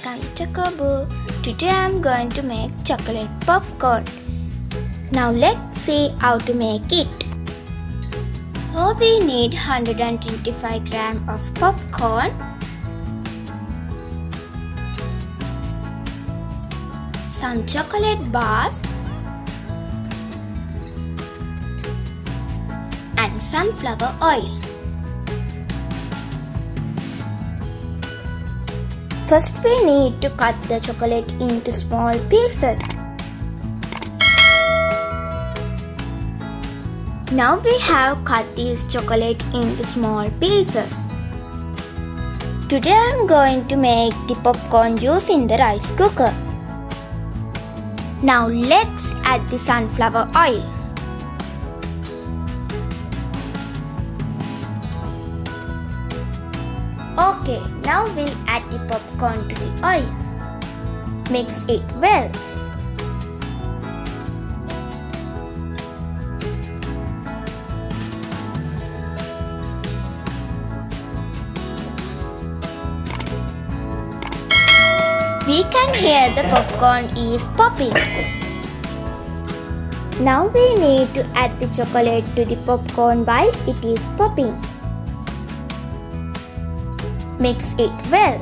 welcome to Chocoboo. Today I am going to make chocolate popcorn. Now let's see how to make it. So we need 125 grams of popcorn, some chocolate bars and sunflower oil. First we need to cut the chocolate into small pieces. Now we have cut these chocolate into small pieces. Today I am going to make the popcorn juice in the rice cooker. Now let's add the sunflower oil. Okay, now we'll add the popcorn to the oil. Mix it well. We can hear the popcorn is popping. Now we need to add the chocolate to the popcorn while it is popping. Mix it well.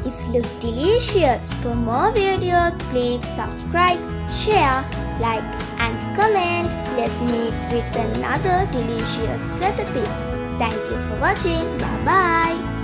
It looks delicious. For more videos, please subscribe, share, like and comment. Let's meet with another delicious recipe. Thank you for watching. Bye bye.